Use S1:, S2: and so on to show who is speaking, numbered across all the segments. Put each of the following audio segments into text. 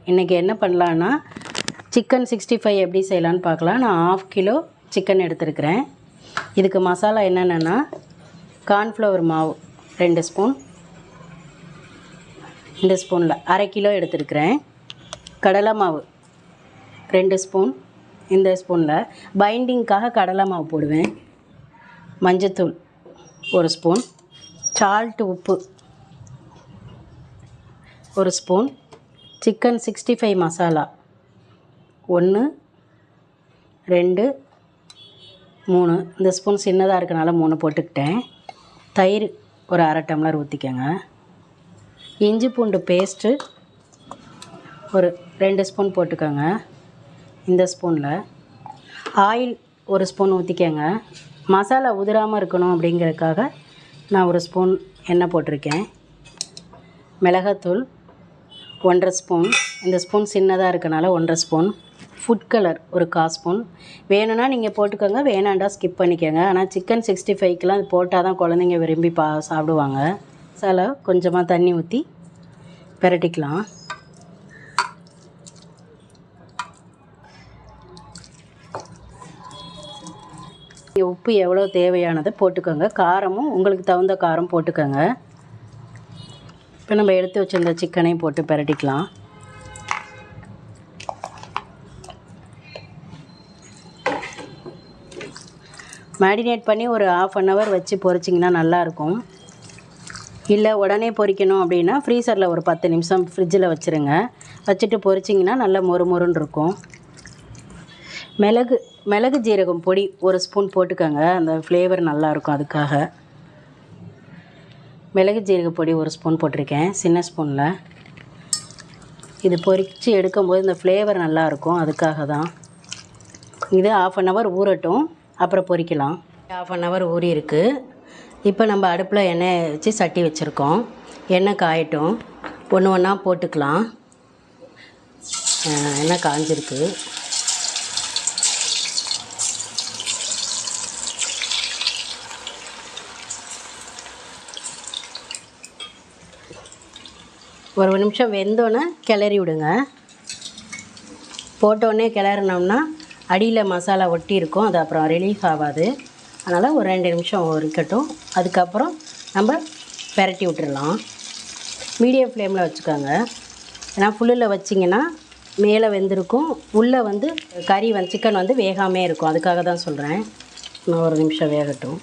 S1: இன்றைக்கி என்ன பண்ணலான்னா சிக்கன் 65 எப்படி செய்யலான்னு பார்க்கலாம். நான் 1/2 கிலோ சிக்கன் எடுத்துருக்கிறேன். இதுக்கு மசாலா என்னென்னா கார்ன்ஃப்ளவர் மாவு 2 ஸ்பூன், இந்த ஸ்பூனில் 1/2 கிலோ எடுத்துருக்கிறேன். கடலை மாவு 2 ஸ்பூன், இந்த ஸ்பூனில் பைண்டிங்க்காக கடலை மாவு போடுவேன். மஞ்சத்தூள் 1 ஸ்பூன், சால்ட்டு உப்பு 1 ஸ்பூன், சிக்கன் 65 மசாலா 1 2 3, இந்த ஸ்பூன் சின்னதாக இருக்கனால 3 போட்டுக்கிட்டேன். தயிர் ஒரு 1/2 டம்ளர் ஊற்றிக்கங்க. இஞ்சி பூண்டு பேஸ்ட்டு ஒரு 2 ஸ்பூன் போட்டுக்கோங்க. இந்த ஸ்பூனில் ஆயில் 1 ஸ்பூன் ஊற்றிக்கங்க. மசாலா உதிராமல் இருக்கணும் அப்படிங்கிறதுக்காக நான் 1 ஸ்பூன் எண்ணெய் போட்டிருக்கேன். மிளகாத்தூள் 1/2 ஸ்பூன், இந்த ஸ்பூன் சின்னதாக இருக்கனால 1/2 ஸ்பூன். ஃபுட் கலர் ஒரு 1/4 ஸ்பூன். வேணும்னா நீங்கள் போட்டுக்கோங்க, வேணாண்டா ஸ்கிப் பண்ணிக்கோங்க. ஆனால் சிக்கன் 65க்கெலாம் அது போட்டால் தான் குழந்தைங்க விரும்பி சாப்பிடுவாங்க. மசாலா கொஞ்சமாக தண்ணி ஊற்றி பிரட்டிக்கலாம். உப்பு எவ்வளோ தேவையானதை போட்டுக்கோங்க. காரமும் உங்களுக்கு தகுந்த காரம் போட்டுக்கோங்க. இப்போ நம்ம எடுத்து வச்சிருந்த சிக்கனையும் போட்டு பிரட்டிக்கலாம். மேரினேட் பண்ணி ஒரு 1/2 hour வச்சு பொரிச்சிங்கன்னா நல்லாயிருக்கும். இல்லை உடனே பொரிக்கணும் அப்படின்னா ஃப்ரீசரில் ஒரு 10 நிமிஷம் ஃப்ரிட்ஜில் வச்சுருங்க. வச்சுட்டு பொரிச்சிங்கன்னா நல்லா மொறுமொறுன்னு இருக்கும். மிளகு ஜீரகம் பொடி 1 ஸ்பூன் போட்டுக்கோங்க, அந்த ஃப்ளேவர் நல்லாயிருக்கும். அதுக்காக மிளகு ஜீரக பொடி 1 ஸ்பூன் போட்டிருக்கேன், சின்ன ஸ்பூனில். இது பொரித்து எடுக்கும்போது இந்த ஃப்ளேவர் நல்லாயிருக்கும், அதுக்காக தான். இது 1/2 hour ஊறட்டும், அப்புறம் பொரிக்கலாம். 1/2 hour ஊறி இருக்குது. இப்போ நம்ம அடுப்பில் எண்ணெய் வச்சு சட்டி வச்சுருக்கோம். எண்ணெய் காயட்டும், ஒன்று ஒன்றா போட்டுக்கலாம். எண்ணெய் காஞ்சிருக்கு. ஒரு நிமிஷம் வெந்தோன்னே கிளறி விடுங்க. போட்டோடனே கிளறினோம்னா அடியில் மசாலா ஒட்டி இருக்கும், அது அப்புறம் ரிலீஃப் ஆகாது. அதனால் ஒரு 2 நிமிஷம் இருக்கட்டும். அதுக்கப்புறம் நம்ம பெரட்டி விட்டுடலாம். மீடியம் ஃப்ளேமில் வச்சுக்கோங்க. ஏன்னா ஃபுல்லில் வச்சிங்கன்னா மேலே வெந்திருக்கும், உள்ளே கறி சிக்கன் வேகாமே இருக்கும். அதுக்காக தான் சொல்கிறேன். இன்னும் ஒரு நிமிஷம் வேகட்டும்.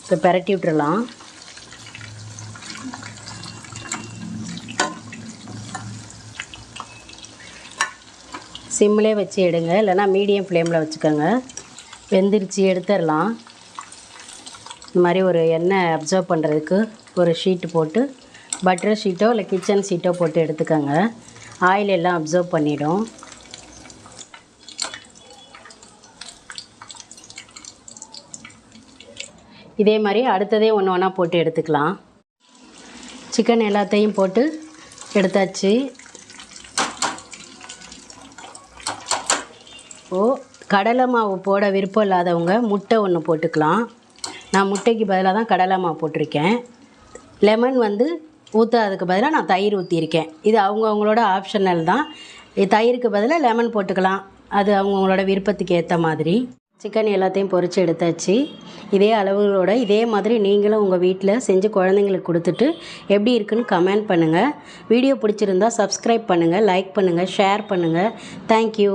S1: இப்போ பெரட்டி விட்டுடலாம். சிம்மிலே வச்சு எடுங்க, இல்லைனா மீடியம் ஃப்ளேமில் வச்சுக்கோங்க. வெந்திரிச்சு எடுத்துடலாம். இந்த மாதிரி ஒரு எண்ணெய் அப்சர்வ் பண்ணுறதுக்கு ஒரு ஷீட்டு போட்டு, பட்டர் ஷீட்டோ இல்லை கிச்சன் ஷீட்டோ போட்டு எடுத்துக்கோங்க. ஆயில் எல்லாம் அப்சர்வ் பண்ணிடும். இதே மாதிரி அடுத்ததே ஒன்று ஒன்றா போட்டு எடுத்துக்கலாம். சிக்கன் எல்லாத்தையும் போட்டு எடுத்தாச்சு. கடலை மாவு போட விருப்பம் இல்லாதவங்க முட்டை 1 போட்டுக்கலாம். நான் முட்டைக்கு பதிலாக தான் கடலை மாவு போட்டிருக்கேன். லெமன் ஊற்றாததுக்கு பதிலாக நான் தயிர் ஊற்றியிருக்கேன். இது அவங்கவுங்களோட ஆப்ஷனல் தான். தயிருக்கு பதிலாக லெமன் போட்டுக்கலாம், அது அவங்கவுங்களோட விருப்பத்துக்கு ஏற்ற மாதிரி. சிக்கன் எல்லாத்தையும் பொரித்து எடுத்தாச்சு. இதே அளவுகளோட இதே மாதிரி நீங்களும் உங்கள் வீட்டில் செஞ்சு குழந்தைங்களுக்கு கொடுத்துட்டு எப்படி இருக்குன்னு கமெண்ட் பண்ணுங்கள். வீடியோ பிடிச்சிருந்தா சப்ஸ்கிரைப் பண்ணுங்கள், லைக் பண்ணுங்கள், ஷேர் பண்ணுங்கள். தேங்க்யூ.